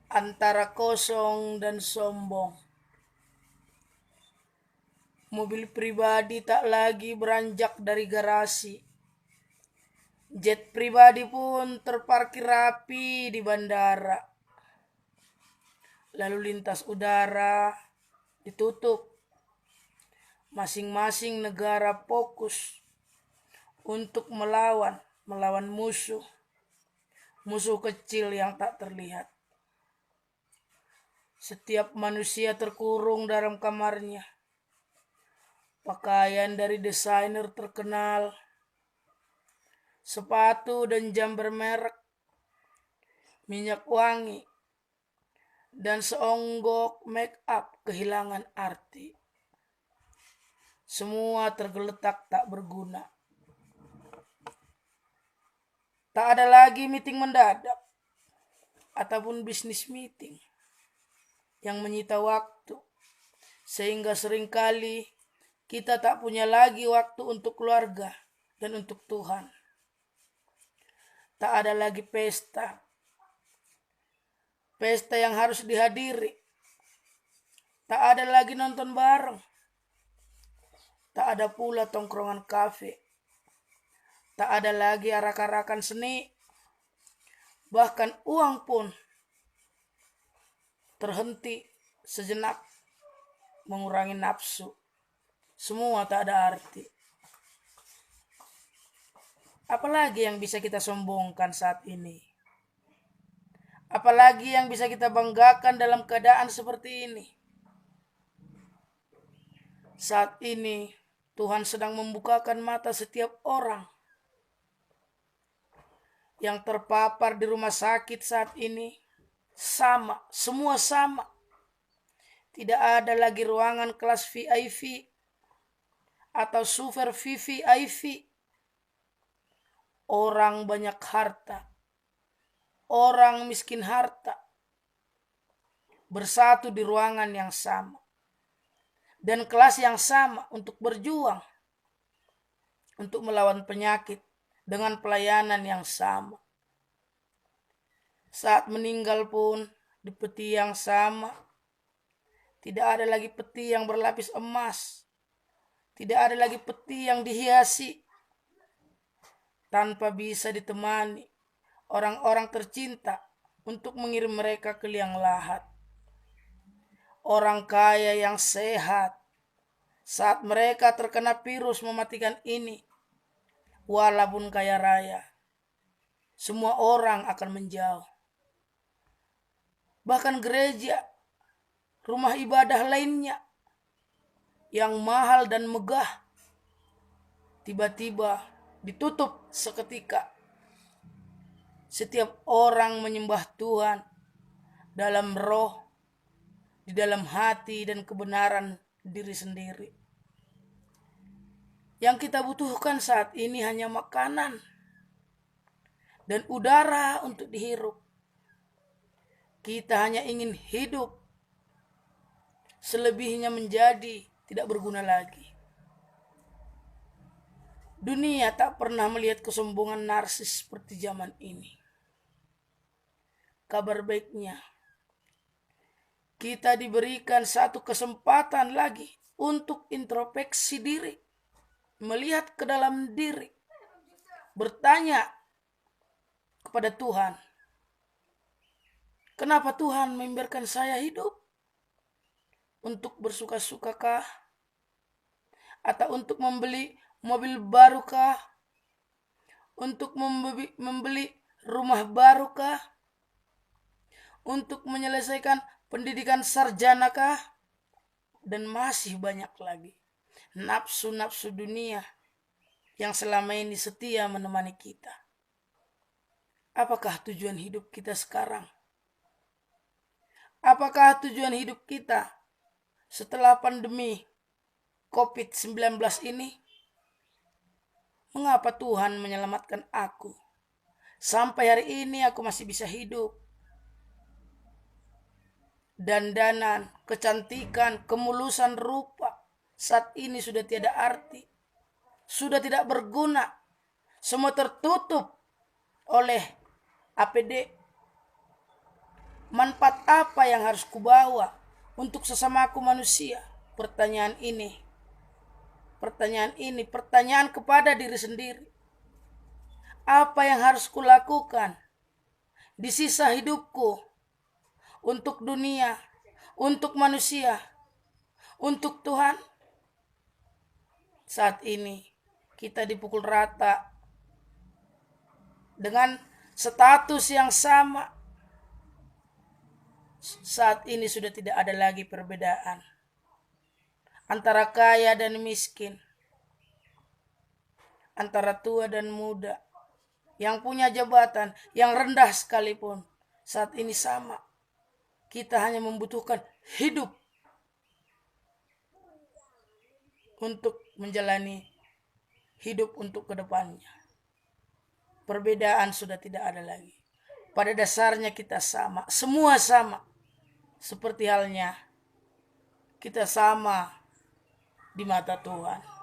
antara kosong dan sombong. Mobil pribadi tak lagi beranjak dari garasi. Jet pribadi pun terparkir rapi di bandara. Lalu lintas udara ditutup. Masing-masing negara fokus untuk melawan musuh kecil yang tak terlihat. Setiap manusia terkurung dalam kamarnya. Pakaian dari desainer terkenal, sepatu dan jam bermerek, minyak wangi, dan seonggok make up kehilangan arti. Semua tergeletak tak berguna. Tak ada lagi meeting mendadak ataupun bisnis meeting yang menyita waktu, sehingga seringkali kita tak punya lagi waktu untuk keluarga dan untuk Tuhan. Tak ada lagi pesta yang harus dihadiri. Tak ada lagi nonton bareng. Tak ada pula tongkrongan kafe. Tak ada lagi arak-arakan seni. Bahkan uang pun terhenti sejenak, mengurangi nafsu. Semua tak ada arti. Apalagi yang bisa kita sombongkan saat ini? Apalagi yang bisa kita banggakan dalam keadaan seperti ini? Saat ini Tuhan sedang membukakan mata setiap orang yang terpapar di rumah sakit saat ini. Semua sama. Tidak ada lagi ruangan kelas VIP atau super VVIP. Orang banyak harta, orang miskin harta, bersatu di ruangan yang sama dan kelas yang sama untuk berjuang untuk melawan penyakit dengan pelayanan yang sama. Saat meninggal pun di peti yang sama. Tidak ada lagi peti yang berlapis emas. Tidak ada lagi peti yang dihiasi. Tanpa bisa ditemani orang-orang tercinta untuk mengirim mereka ke liang lahat. Orang kaya yang sehat, saat mereka terkena virus mematikan ini, walaupun kaya raya, semua orang akan menjauh. Bahkan gereja, rumah ibadah lainnya yang mahal dan megah, tiba-tiba ditutup seketika. Setiap orang menyembah Tuhan dalam roh, di dalam hati dan kebenaran diri sendiri. Yang kita butuhkan saat ini hanya makanan dan udara untuk dihirup. Kita hanya ingin hidup, selebihnya menjadi tidak berguna lagi. Dunia tak pernah melihat kesombongan narsis seperti zaman ini. Kabar baiknya, kita diberikan satu kesempatan lagi untuk introspeksi diri, melihat ke dalam diri, bertanya kepada Tuhan, kenapa Tuhan membiarkan saya hidup? Untuk bersuka-sukakah? Atau untuk membeli mobil barukah? Untuk membeli rumah barukah? Untuk menyelesaikan pendidikan sarjanakah? Dan masih banyak lagi nafsu-nafsu dunia yang selama ini setia menemani kita. Apakah tujuan hidup kita sekarang? Apakah tujuan hidup kita setelah pandemi COVID-19 ini? Mengapa Tuhan menyelamatkan aku? Sampai hari ini aku masih bisa hidup. Dandanan, kecantikan, kemulusan rupa saat ini sudah tiada arti. Sudah tidak berguna. Semua tertutup oleh APD. Manfaat apa yang harus kubawa untuk sesamaku manusia? Pertanyaan ini pertanyaan kepada diri sendiri. Apa yang harus kulakukan di sisa hidupku untuk dunia, untuk manusia, untuk Tuhan? Saat ini kita dipukul rata dengan status yang sama. Saat ini sudah tidak ada lagi perbedaan antara kaya dan miskin, antara tua dan muda, yang punya jabatan, yang rendah sekalipun. Saat ini sama. Kita hanya membutuhkan hidup untuk menjalani hidup untuk kedepannya. Perbedaan sudah tidak ada lagi. Pada dasarnya kita sama, semua sama. Seperti halnya kita sama di mata Tuhan.